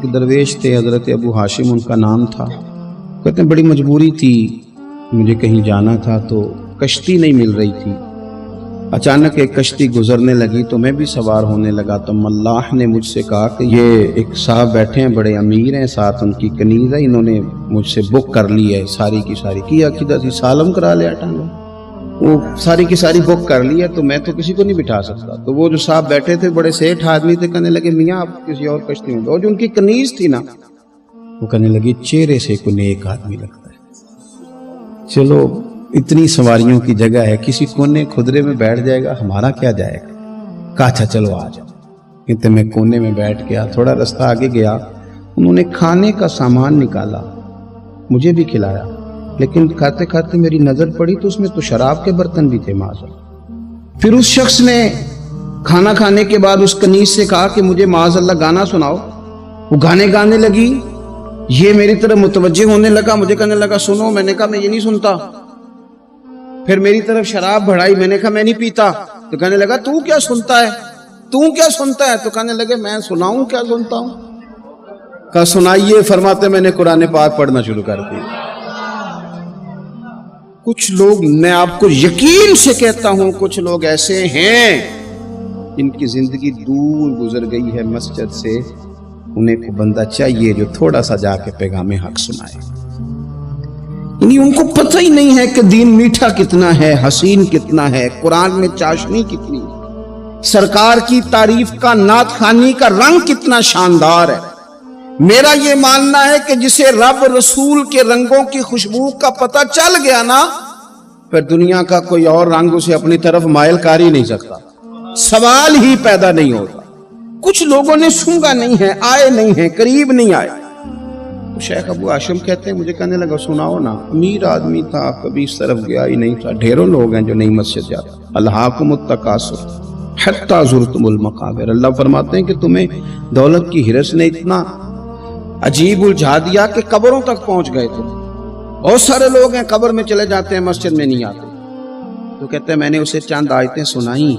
ایک درویش تھے حضرت ابو ہاشم ان کا نام تھا. کہتے ہیں بڑی مجبوری تھی, مجھے کہیں جانا تھا تو کشتی نہیں مل رہی تھی. اچانک ایک کشتی گزرنے لگی تو میں بھی سوار ہونے لگا تو ملاح نے مجھ سے کہا کہ یہ ایک صاحب بیٹھے ہیں, بڑے امیر ہیں, ساتھ ان کی کنیز ہے, انہوں نے مجھ سے بک کر لی ہے ساری کی ساری. کیا عقیدہ سی سالم کرا لیا ٹانگا, وہ ساری کی ساری بک کر لی ہے تو میں تو کسی کو نہیں بٹھا سکتا. تو وہ جو صاحب بیٹھے تھے بڑے سیٹھ آدمی تھے, کہنے لگے میاں آپ کسی اور کشتی میں, اور جو ان کی کنیز تھی نا وہ کہنے لگی چہرے سے کوئی نیک آدمی لگتا ہے, چلو اتنی سواریوں کی جگہ ہے, کسی کونے کھدرے میں بیٹھ جائے گا, ہمارا کیا جائے گا. کہا اچھا چلو آ جاؤ. کہتے میں کونے میں بیٹھ گیا, تھوڑا رستہ آگے گیا, انہوں نے کھانے کا سامان نکالا, مجھے بھی کھلایا, لیکن کھاتے کھاتے میری نظر پڑی تو اس میں تو شراب کے برتن بھی تھے معاذ. پھر اس شخص نے کھانا کھانے کے بعد اس کنیز سے کہا کہ مجھے معاذ اللہ گانا سناؤ. وہ گانے گانے لگی, یہ میری طرف متوجہ ہونے لگا, مجھے کہنے لگا سنو. میں نے کہا میں یہ نہیں سنتا. پھر میری طرف شراب بڑھائی, میں نے کہا میں نہیں پیتا. تو کہنے لگا تو کیا سنتا ہے, تو کیا سنتا ہے. تو کہنے لگے میں سناؤں کیا سنتا ہوں. کہا سنائیے. فرماتے میں نے قرآن پاک پڑھنا شروع کر دیا. کچھ لوگ, میں آپ کو یقین سے کہتا ہوں, کچھ لوگ ایسے ہیں جن کی زندگی دور گزر گئی ہے مسجد سے, انہیں کو بندہ چاہیے جو تھوڑا سا جا کے پیغام حق سنائے. یعنی ان کو پتہ ہی نہیں ہے کہ دین میٹھا کتنا ہے, حسین کتنا ہے, قرآن میں چاشنی کتنی ہے, سرکار کی تعریف کا نعت خوانی کا رنگ کتنا شاندار ہے. میرا یہ ماننا ہے کہ جسے رب رسول کے رنگوں کی خوشبو کا پتہ چل گیا نا, پھر دنیا کا کوئی اور رنگ اسے اپنی طرف مائل کر ہی نہیں سکتا, سوال ہی پیدا نہیں ہوتا. کچھ لوگوں نے سونگا نہیں ہے, آئے نہیں ہیں, قریب نہیں آئے. شیخ ابو ہاشم کہتے ہیں مجھے کہنے لگا سناؤ نا. امیر آدمی تھا, کبھی اس طرف گیا ہی نہیں تھا. ڈھیروں لوگ ہیں جو نہیں مسجد جاتا. الہاکم التکاثر حتی زرتم المقابر. اللہ فرماتے ہیں کہ تمہیں دولت کی ہرس نے اتنا عجیب الجھا دیا کہ قبروں تک پہنچ گئے تھے. بہت سارے لوگ ہیں قبر میں چلے جاتے ہیں, مسجد میں نہیں آتے. تو کہتے ہیں میں نے اسے چند آیتیں سنائیں,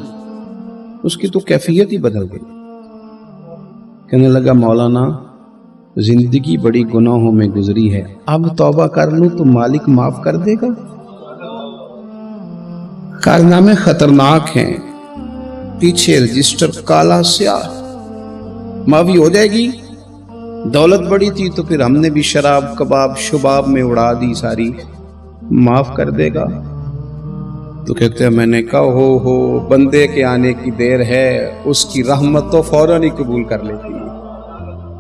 اس کی تو کیفیت ہی بدل گئی. کہنے لگا مولانا زندگی بڑی گناہوں میں گزری ہے, اب توبہ کر لوں تو مالک معاف کر دے گا. کارنامے خطرناک ہیں, پیچھے رجسٹر کالا سیاہ, معافی ہو جائے گی. دولت بڑی تھی تو پھر ہم نے بھی شراب کباب شباب میں اڑا دی ساری, معاف کر دے گا. تو کہتے ہیں میں نے کہا ہو بندے کے آنے کی دیر ہے, اس کی رحمت تو فوراً ہی قبول کر لیتی ہے.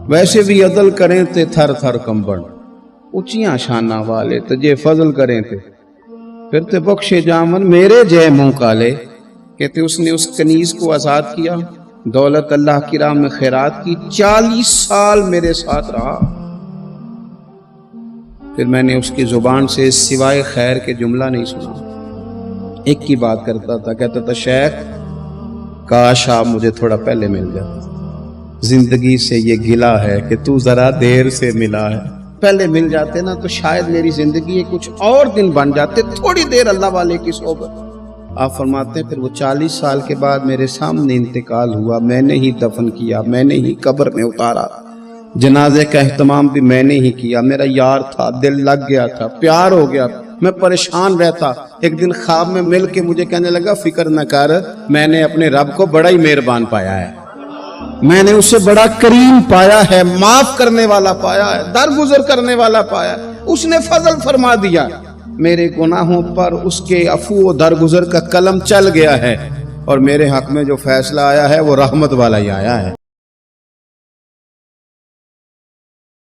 ویسے بھی عدل کریں تے تھر تھر کمبن, اونچیاں شانہ والے تجھے فضل کریں تے پھر تے بخشے جامن میرے جے منہ کالے. کہتے اس نے اس کنیز کو آزاد کیا, دولت اللہ کی راہ میں خیرات کی, 40 سال میرے ساتھ رہا. پھر میں نے اس کی زبان سے سوائے خیر کے جملہ نہیں سنا. ایک کی بات کرتا تھا, کہتا تھا شیخ کاش آپ مجھے تھوڑا پہلے مل جاتے, زندگی سے یہ گلہ ہے کہ تو ذرا دیر سے ملا ہے. پہلے مل جاتے نا تو شاید میری زندگی کچھ اور دن بن جاتے, تھوڑی دیر اللہ والے کی صحبت. آپ فرماتے ہیں پھر وہ 40 سال کے بعد میرے سامنے انتقال ہوا, میں نے ہی دفن کیا, میں نے ہی قبر میں اتارا, جنازے کا اہتمام بھی میں نے ہی کیا. میرا یار تھا, دل لگ گیا تھا, پیار ہو گیا, میں پریشان رہتا. ایک دن خواب میں مل کے مجھے کہنے لگا فکر نہ کر, میں نے اپنے رب کو بڑا ہی مہربان پایا ہے, میں نے اسے بڑا کریم پایا ہے, معاف کرنے والا پایا ہے, درگزر کرنے والا پایا ہے. اس نے فضل فرما دیا, میرے گناہوں پر اس کے عفو و درگزر کا قلم چل گیا ہے, اور میرے حق میں جو فیصلہ آیا ہے وہ رحمت والا ہی آیا ہے.